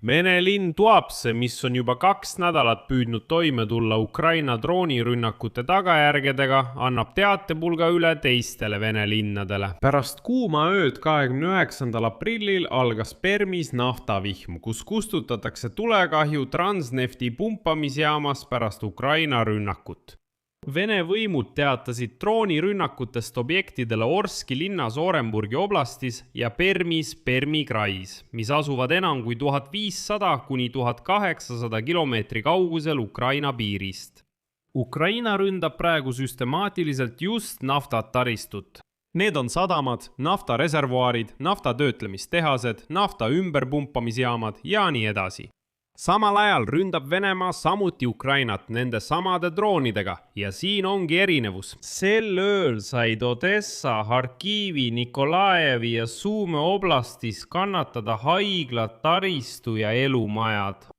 Vene linn Tuapse, mis on juba 2 nädalat püüdnud toime tulla Ukraina droonirünnakute tagajärgedega, annab teatepulga üle teistele Vene linnadele. Pärast kuuma ööd 29. aprillil algas Permis naftavihm, kus kustutatakse tulekahju Transnefti pumpamisjaamas pärast Ukraina rünnakut. Vene võimud teatasid droonirünnakutest objektidele Orski linnas Orenburgi oblastis ja Permis Permi krais, mis asuvad enam kui 1500 kuni 1800 kilomeetri kaugusel Ukraina piirist. Ukraina ründab praegu süstemaatiliselt just naftataristut. Need on sadamad, naftareservuaarid, naftatöötlemistehased, nafta ümberpumpamisjaamad ja nii edasi. Samal ajal ründab Venemaa samuti Ukrainat nende samade droonidega ja siin ongi erinevus. Sel ööl said Odessa, Harkivi, Nikolajevi ja Sume oblastis kannatada haiglad, taristu ja elumajad.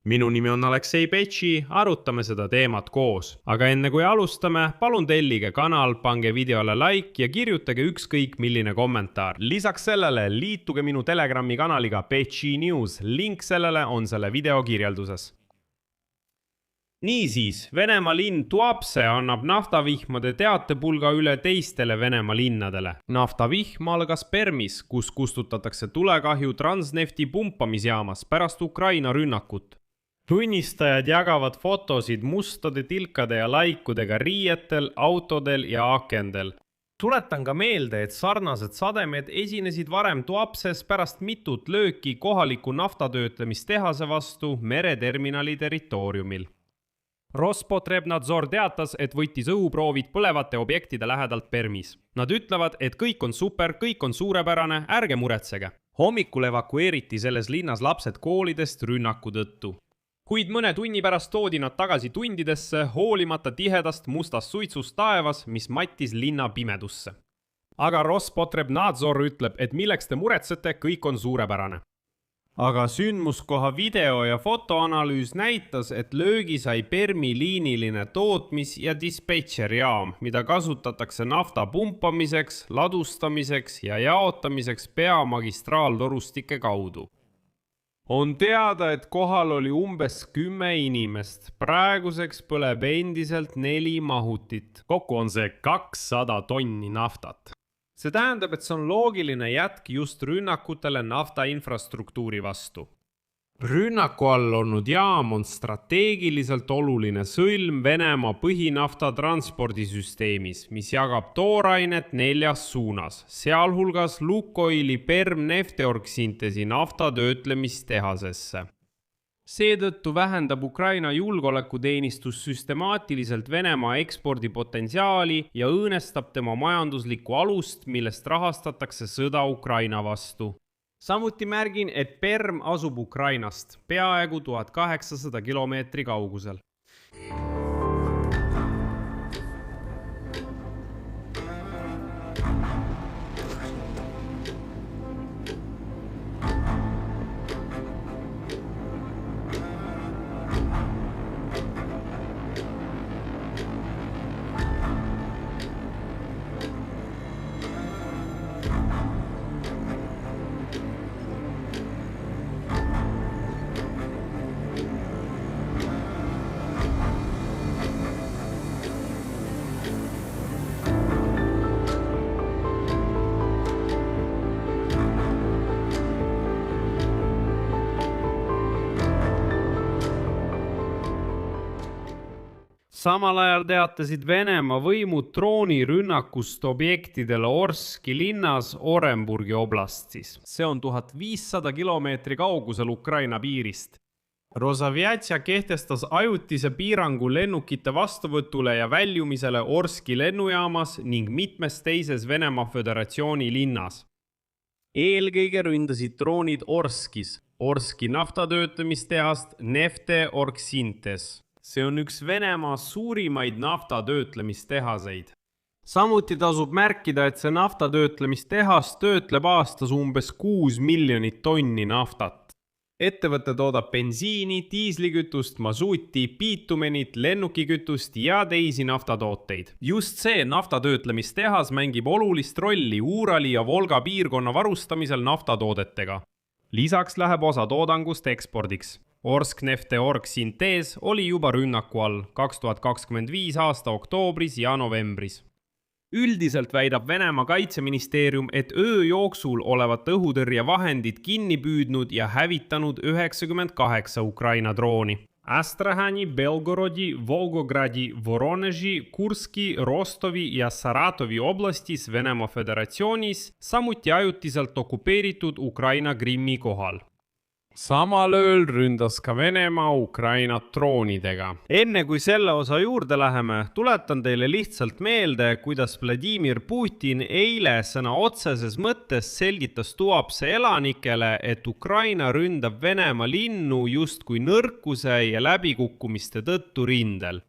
Minu nimi on Aleksei Petši, arutame seda teemat koos. Aga enne kui alustame, palun tellige kanal, pange videole like ja kirjutage ükskõik milline kommentaar. Lisaks sellele liituge minu Telegrami kanaliga Petši News, link sellele on selle video kirjelduses. Niisiis, Venemaa linn Tuapse annab naftavihmade teatepulga üle teistele Venemaa linnadele. Naftavihm algas Permis, kus kustutatakse tulekahju Transnefti pumpamisjaamas pärast Ukraina rünnakut. Tunnistajad jagavad fotosid mustade tilkade ja laikudega riietel, autodel ja akendel. Tuletan ka meelde, et sarnased sademed esinesid varem Tuapses pärast mitut lööki kohaliku naftatöötlemistehase vastu mereterminali territooriumil. Rospotrebnadzor teatas, et võttis õhuproovid põlevate objektide lähedalt Permis. Nad ütlevad, et kõik on super, kõik on suurepärane, ärge muretsege. Hommikul evakueeriti selles linnas lapsed koolidest rünnaku tõttu. Kuid mõne tunni pärast toodi nad tagasi tundidesse, hoolimata tihedast mustast suitsust taevas, mis mattis linna pimedusse. Aga Rospotrebnadzor ütleb, et milleks te muretsete, kõik on suurepärane. Aga sündmuskoha video ja fotoanalüüs näitas, et löögi sai Permi liiniline tootmis- ja dispetšerjaam, mida kasutatakse nafta pumpamiseks, ladustamiseks ja jaotamiseks peamagistraaltorustike kaudu. On teada, et kohal oli umbes 10 inimest. Praeguseks põleb endiselt 4 mahutit. Kokku on see 200 tonni naftat. See tähendab, et see on loogiline jätk just rünnakutele naftainfrastruktuuri vastu. Rünnaku all olnud jaam on strateegiliselt oluline sõlm Venemaa põhinafta transpordisüsteemis, mis jagab toorainet 4 suunas, sealhulgas Lukoili Perm Nefteorgsintesi naftatöötlemistehasesse. Seetõttu vähendab Ukraina julgeolekuteenistus süstemaatiliselt Venemaa ekspordipotentsiaali ja õõnestab tema majanduslikku alust, millest rahastatakse sõda Ukraina vastu. Samuti märgin, et Perm asub Ukrainast peaaegu 1800 kilomeetri kaugusel. Samal ajal teatasid Venemaa võimud droonirünnakust objektidele Orski linnas Orenburgi oblastis. See on 1500 kilomeetri kaugusel Ukraina piirist. Rosaviatsia kehtestas ajutise piirangu lennukite vastuvõtule ja väljumisele Orski lennujaamas ning mitmes teises Venemaa Föderatsiooni linnas. Eelkõige ründasid droonid Orskis, Orski naftatöötlemistehast Nefteorgsintes. See on üks Venemaa suurimaid naftatöötlemistehaseid. Samuti tasub märkida, et see naftatöötlemistehas töötleb aastas umbes 6 miljonit tonni naftat. Ettevõte toodab bensiini, diislikütust, masuuti, biitumenit, lennukikütust ja teisi naftatooteid. Just see naftatöötlemistehas mängib olulist rolli Uurali ja Volga piirkonna varustamisel naftatoodetega. Lisaks läheb osa toodangust ekspordiks. Orsknefteorg Synthese oli juba rünnaku all 2025 aasta oktoobris ja novembris. Üldiselt väidab Venemaa kaitseministeerium, et öö jooksul olevat õhutõrjevahendid kinni püüdnud ja hävitanud 98 Ukraina drooni. Astrahani, Belgorodi, Volgogradi, Voroneži, Kurski, Rostovi ja Saratovi oblastis Venemaa Föderatsioonis, samuti ajutiselt okupeeritud Ukraina Krimmi kohal. Samal ööl ründas ka Venemaa Ukrainat droonidega. Enne kui selle osa juurde läheme, tuletan teile lihtsalt meelde, kuidas Vladimir Putin eile sõna otseses mõttes selgitas Tuapse elanikele, et Ukraina ründab Venemaa linnu justkui nõrkuse ja läbikukkumiste tõttu rindel.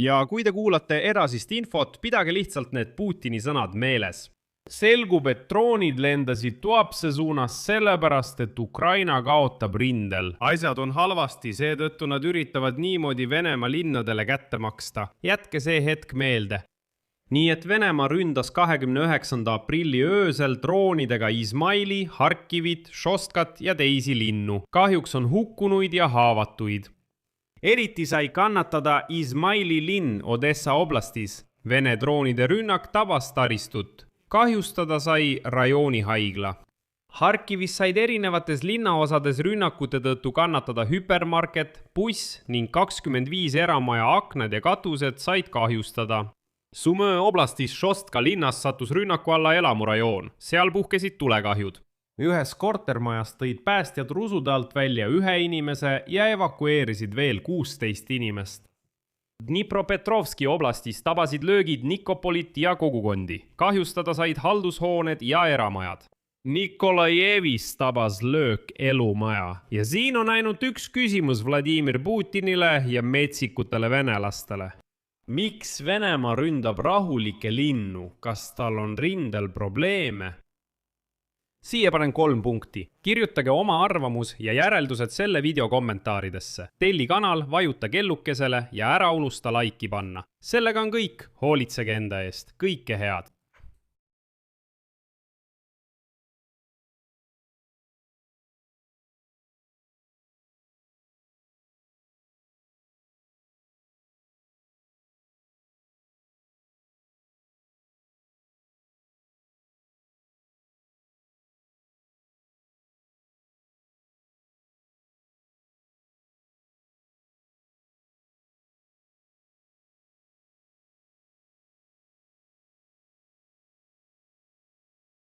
Ja kui te kuulate edasist infot, pidage lihtsalt need Putini sõnad meeles. Selgub, et droonid lendasid Tuapse suunas sellepärast, et Ukraina kaotab rindel. Asjad on halvasti, seetõttu nad üritavad niimoodi Venemaa linnadele kätte maksta. Jätke see hetk meelde. Nii et Venemaa ründas 29. aprilli öösel droonidega Izmaili, Harkivit, Šostkat ja teisi linnu. Kahjuks on hukkunuid ja haavatuid. Eriti sai kannatada Izmaili linn Odessa oblastis. Vene droonide rünnak tabas taristut. Kahjustada sai rajooni haigla. Harkivis said erinevates linnaosades rünnakute tõttu kannatada hüpermarket, buss ning 25 eramaja aknad ja katused said kahjustada. Sumõ oblastis Šostka linnas sattus rünnaku alla elamurajoon. Seal puhkesid tulekahjud. Ühes kortermajast tõid päästjad rusude alt välja 1 inimese ja evakueerisid veel 16 inimest. Dnipropetrovski oblastis tabasid löögid Nikopolit ja kogukondi. Kahjustada said haldushooned ja eramajad. Nikolajevis tabas löök elumaja. Ja siin on ainult üks küsimus Vladimir Putinile ja metsikutele venelastele. Miks Venemaa ründab rahulikke linnu? Kas tal on rindel probleeme? Siia panen 3 punkti. Kirjutage oma arvamus ja järeldused selle video kommentaaridesse. Telli kanal, vajuta kellukesele ja ära unusta laiki panna. Sellega on kõik. Hoolitsege enda eest. Kõike head.